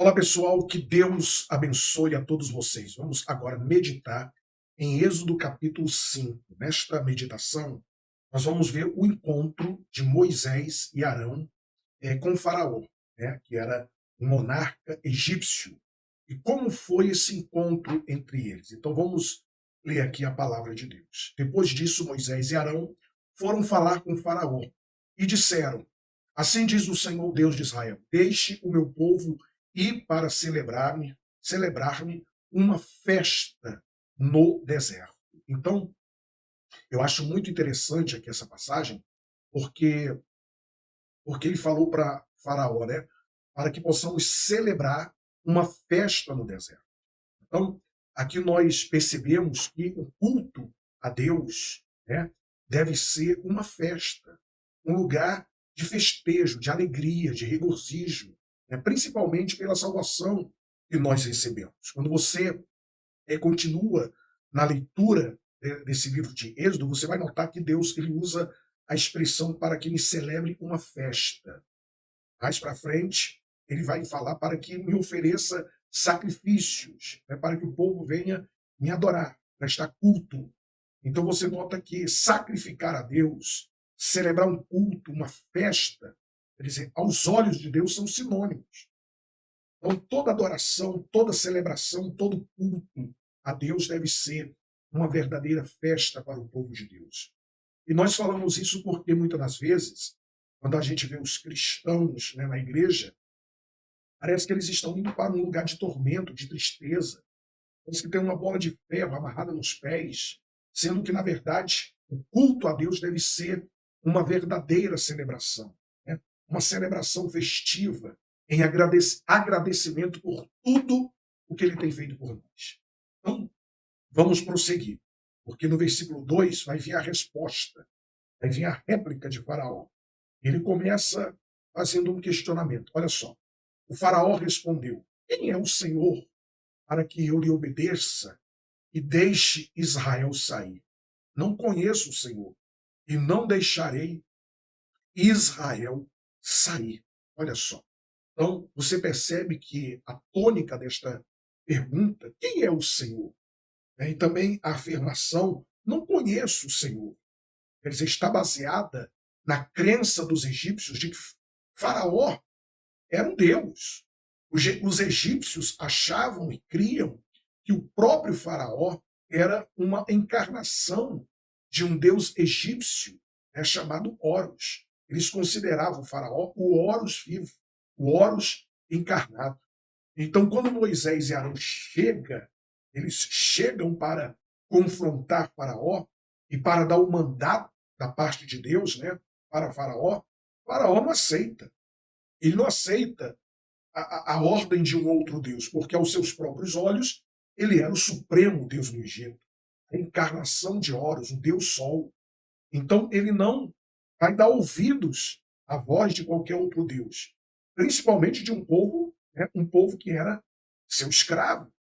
Olá pessoal, que Deus abençoe a todos vocês. Vamos agora meditar em Êxodo capítulo 5. Nesta meditação, nós vamos ver o encontro de Moisés e Arão com Faraó, né, que era um monarca egípcio. E como foi esse encontro entre eles? Então vamos ler aqui a palavra de Deus. Depois disso, Moisés e Arão foram falar com Faraó e disseram: Assim diz o Senhor Deus de Israel: Deixe o meu povo ir para celebrar-me uma festa no deserto. Então, eu acho muito interessante aqui essa passagem, porque ele falou para Faraó, né, para que possamos celebrar uma festa no deserto. Então, aqui nós percebemos que o culto a Deus, né, deve ser uma festa, um lugar de festejo, de alegria, de regozijo, né, principalmente pela salvação que nós recebemos. Quando você continua na leitura desse livro de Êxodo, você vai notar que Deus ele usa a expressão para que me celebre uma festa. Mais para frente, ele vai falar para que me ofereça sacrifícios, né, para que o povo venha me adorar, prestar culto. Então você nota que sacrificar a Deus, celebrar um culto, uma festa, quer dizer, aos olhos de Deus são sinônimos. Então toda adoração, toda celebração, todo culto a Deus deve ser uma verdadeira festa para o povo de Deus. E nós falamos isso porque muitas das vezes, quando a gente vê os cristãos, né, na igreja, parece que eles estão indo para um lugar de tormento, de tristeza. Parece que tem uma bola de ferro amarrada nos pés, sendo que, na verdade, o culto a Deus deve ser uma verdadeira celebração, né? Uma celebração festiva, em agradecimento por tudo o que ele tem feito por nós. Então, vamos prosseguir, porque no versículo 2 vai vir a resposta, vai vir a réplica de Faraó. Ele começa fazendo um questionamento. Olha só, o Faraó respondeu: Quem é o Senhor para que eu lhe obedeça e deixe Israel sair? Não conheço o Senhor e não deixarei Israel sair. Olha só. Então, você percebe que a tônica desta pergunta, quem é o Senhor? E também a afirmação, não conheço o Senhor. Quer dizer, está baseada na crença dos egípcios de que Faraó era um deus. Os egípcios achavam e criam que o próprio Faraó era uma encarnação de um deus egípcio, né, chamado Horus. Eles consideravam o Faraó o Horus vivo, o Horus encarnado. Então, quando Moisés e Arão eles chegam para confrontar Faraó e para dar o mandato da parte de Deus, né, para Faraó, Faraó não aceita. Ele não aceita a ordem de um outro Deus, porque aos seus próprios olhos ele era o supremo Deus do Egito, a encarnação de Horus, o Deus Sol. Então ele não vai dar ouvidos à voz de qualquer outro Deus, principalmente de um povo, né, um povo que era seu escravo.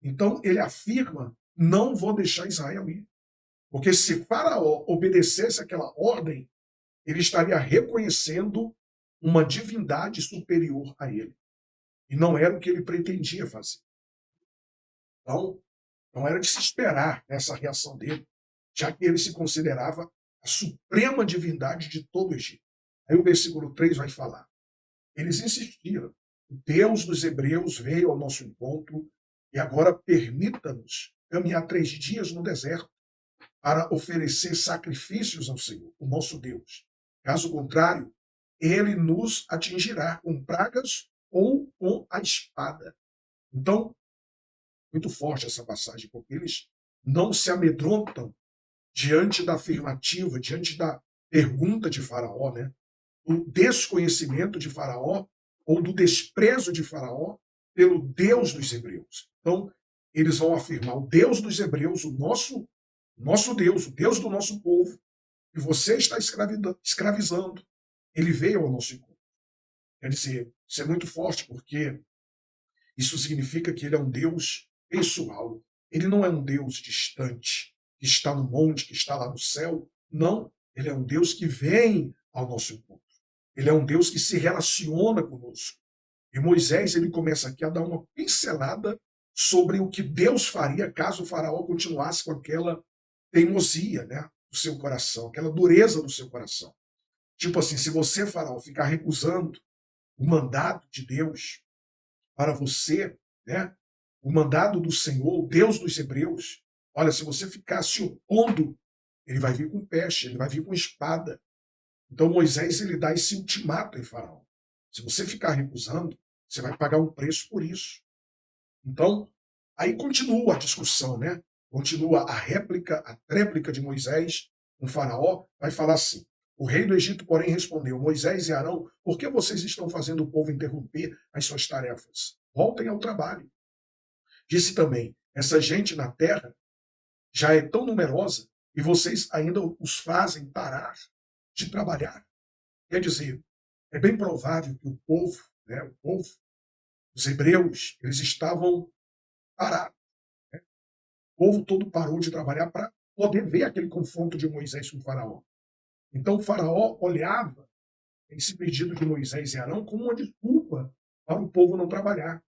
Então ele afirma: não vou deixar Israel ir. Porque se Faraó obedecesse aquela ordem, ele estaria reconhecendo uma divindade superior a ele. E não era o que ele pretendia fazer. Então, não era de se esperar essa reação dele, já que ele se considerava a suprema divindade de todo o Egito. Aí o versículo 3 vai falar. Eles insistiram. O Deus dos Hebreus veio ao nosso encontro e agora permita-nos caminhar 3 dias no deserto para oferecer sacrifícios ao Senhor, o nosso Deus. Caso contrário, ele nos atingirá com pragas ou com a espada. Então, muito forte essa passagem, porque eles não se amedrontam diante da afirmativa, diante da pergunta de Faraó, né? Do desconhecimento de Faraó ou do desprezo de Faraó pelo Deus dos Hebreus. Então, eles vão afirmar: o Deus dos Hebreus, o nosso Deus, o Deus do nosso povo, que você está escravizando, ele veio ao nosso encontro. Quer dizer, isso é muito forte, porque isso significa que ele é um Deus pessoal. Ele não é um Deus distante, que está no monte, que está lá no céu. Não, ele é um Deus que vem ao nosso encontro. Ele é um Deus que se relaciona conosco. E Moisés ele começa aqui a dar uma pincelada sobre o que Deus faria caso o faraó continuasse com aquela teimosia, né, do seu coração, aquela dureza do seu coração. Tipo assim, se você, faraó, ficar recusando o mandado de Deus para você, né, o mandado do Senhor, o Deus dos Hebreus, olha, se você ficar se opondo, ele vai vir com peste, ele vai vir com espada. Então Moisés ele dá esse ultimato em Faraó. Se você ficar recusando, você vai pagar um preço por isso. Então, aí continua a discussão, né? Continua a réplica, a tréplica de Moisés com Faraó, vai falar assim: o rei do Egito, porém, respondeu: Moisés e Arão, por que vocês estão fazendo o povo interromper as suas tarefas? Voltem ao trabalho. Disse também: essa gente na terra já é tão numerosa e vocês ainda os fazem parar de trabalhar. Quer dizer, é bem provável que o povo, né, o povo, os hebreus, eles estavam parados. Né? O povo todo parou de trabalhar para poder ver aquele confronto de Moisés com o faraó. Então o faraó olhava esse pedido de Moisés e Arão como uma desculpa para o povo não trabalhar.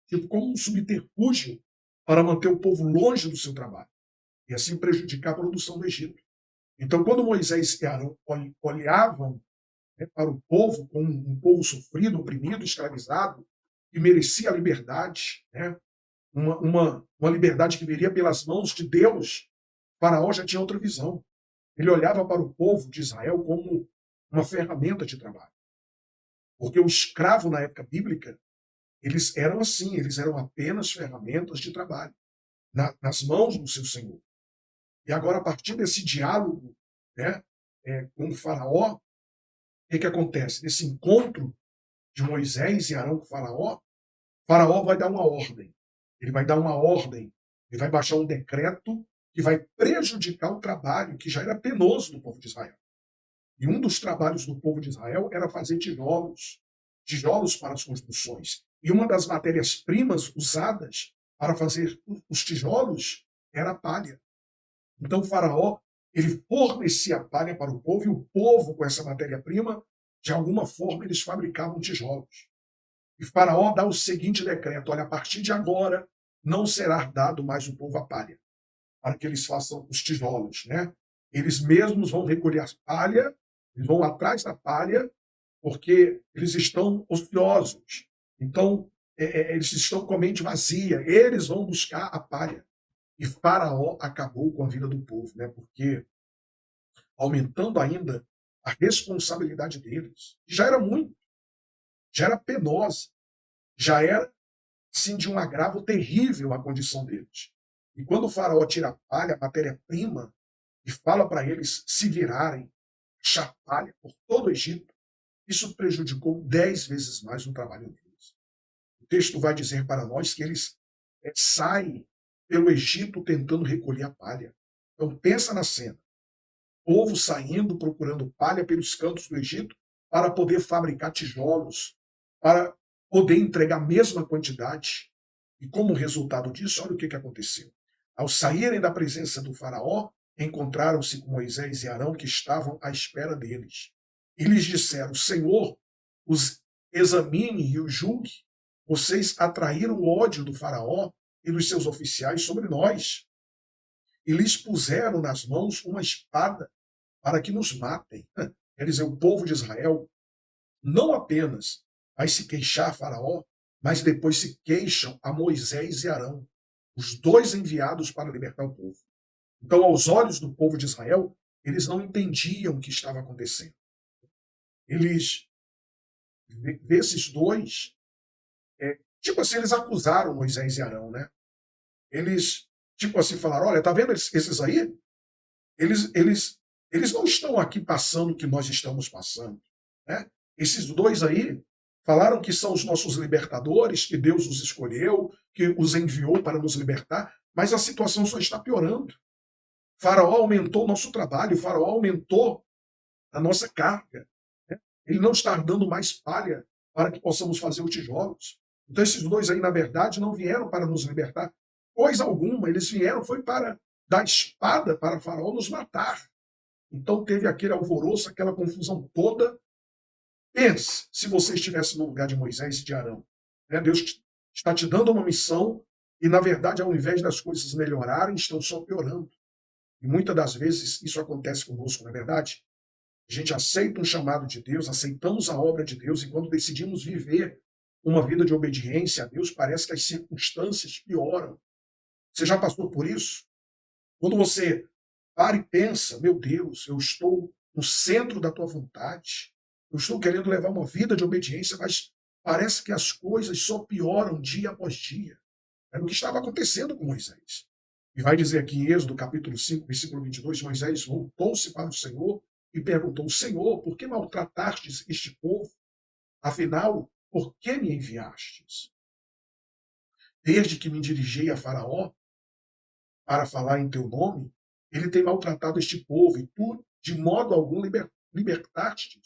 Tipo, como um subterfúgio para manter o povo longe do seu trabalho e assim prejudicar a produção do Egito. Então, quando Moisés e Arão olhavam, né, para o povo como um povo sofrido, oprimido, escravizado, que merecia a liberdade, né, uma liberdade que viria pelas mãos de Deus, Faraó já tinha outra visão. Ele olhava para o povo de Israel como uma ferramenta de trabalho. Porque o escravo na época bíblica, eles eram assim, eles eram apenas ferramentas de trabalho nas mãos do seu senhor. E agora, a partir desse diálogo, né, com o faraó, o que acontece? Nesse encontro de Moisés e Arão com o faraó vai dar uma ordem. Ele vai dar uma ordem, ele vai baixar um decreto que vai prejudicar o trabalho que já era penoso do povo de Israel. E um dos trabalhos do povo de Israel era fazer tijolos, tijolos para as construções. E uma das matérias-primas usadas para fazer os tijolos era a palha. Então o faraó, ele fornecia a palha para o povo, e o povo, com essa matéria-prima, de alguma forma, eles fabricavam tijolos. E faraó dá o seguinte decreto: olha, a partir de agora, não será dado mais ao povo a palha, para que eles façam os tijolos, né? Eles mesmos vão recolher a palha, eles vão atrás da palha, porque eles estão ociosos. Então, eles estão com a mente vazia, eles vão buscar a palha. E Faraó acabou com a vida do povo, né? Porque aumentando ainda a responsabilidade deles, que já era muito, já era penosa, já era assim, de um agravo terrível a condição deles. E quando o faraó tira a palha, a matéria-prima, e fala para eles se virarem, achar palha por todo o Egito, isso prejudicou 10 vezes mais o trabalho deles. O texto vai dizer para nós que eles saem pelo Egito tentando recolher a palha. Então pensa na cena. O povo saindo, procurando palha pelos cantos do Egito para poder fabricar tijolos, para poder entregar a mesma quantidade. E como resultado disso, olha o que aconteceu. Ao saírem da presença do faraó, encontraram-se com Moisés e Arão, que estavam à espera deles. E lhes disseram: Senhor, os examine e os julgue. Vocês atraíram o ódio do faraó e dos seus oficiais sobre nós. E lhes puseram nas mãos uma espada para que nos matem. Quer dizer, o povo de Israel não apenas vai se queixar a Faraó, mas depois se queixam a Moisés e Arão, os dois enviados para libertar o povo. Então, aos olhos do povo de Israel, eles não entendiam o que estava acontecendo. Eles, esses dois, tipo assim, eles acusaram Moisés e Arão, né? Eles, tipo assim, falaram: olha, tá vendo esses aí? Eles não estão aqui passando o que nós estamos passando, né? Esses dois aí falaram que são os nossos libertadores, que Deus os escolheu, que os enviou para nos libertar, mas a situação só está piorando. Faraó aumentou o nosso trabalho, Faraó aumentou a nossa carga, né? Ele não está dando mais palha para que possamos fazer os tijolos. Então esses dois aí, na verdade, não vieram para nos libertar coisa alguma, eles vieram foi para dar espada para Faraó nos matar. Então teve aquele alvoroço, aquela confusão toda, Pense se você estivesse no lugar de Moisés e de Arão. Né? Está te dando uma missão e, na verdade, ao invés das coisas melhorarem, estão só piorando. E muitas das vezes isso acontece conosco, não é verdade? A gente aceita um chamado de Deus, aceitamos a obra de Deus, e quando decidimos viver uma vida de obediência a Deus, parece que as circunstâncias pioram. Você já passou por isso? Quando você para e pensa, meu Deus, eu estou no centro da tua vontade, eu estou querendo levar uma vida de obediência, mas parece que as coisas só pioram dia após dia. Era o que estava acontecendo com Moisés. E vai dizer aqui em Êxodo, capítulo 5, versículo 22, Moisés voltou-se para o Senhor e perguntou, Senhor, por que maltratastes este povo? Afinal, por que me enviastes? Desde que me dirigi a Faraó para falar em teu nome, ele tem maltratado este povo e tu, de modo algum, libertaste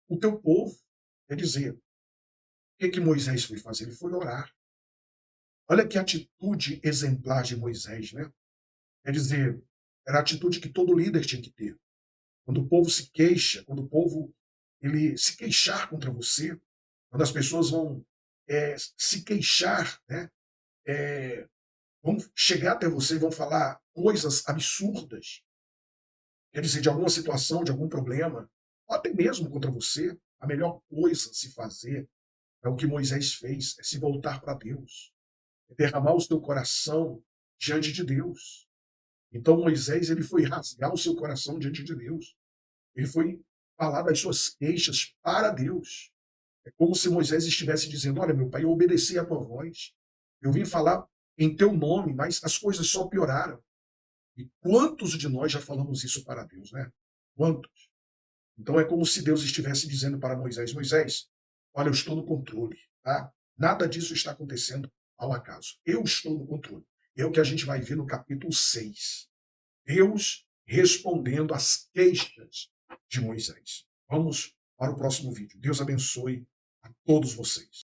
o teu povo. Quer dizer, o que Moisés foi fazer? Ele foi orar. Olha que atitude exemplar de Moisés, né? Quer dizer, era a atitude que todo líder tinha que ter. Quando o povo se queixa, quando o povo ele se queixar contra você, quando as pessoas vão se queixar, né? Vão chegar até você e vão falar coisas absurdas, quer dizer, de alguma situação, de algum problema, ou até mesmo contra você, a melhor coisa a se fazer é o que Moisés fez, é se voltar para Deus, é derramar o seu coração diante de Deus. Então Moisés ele foi rasgar o seu coração diante de Deus. Ele foi falar das suas queixas para Deus. É como se Moisés estivesse dizendo, olha meu pai, eu obedeci a tua voz. Eu vim falar em teu nome, mas as coisas só pioraram. E quantos de nós já falamos isso para Deus, né? Quantos? Então é como se Deus estivesse dizendo para Moisés, Moisés, olha, eu estou no controle, tá? Nada disso está acontecendo ao acaso. Eu estou no controle. É o que a gente vai ver no capítulo 6. Deus respondendo às queixas de Moisés. Vamos para o próximo vídeo. Deus abençoe a todos vocês.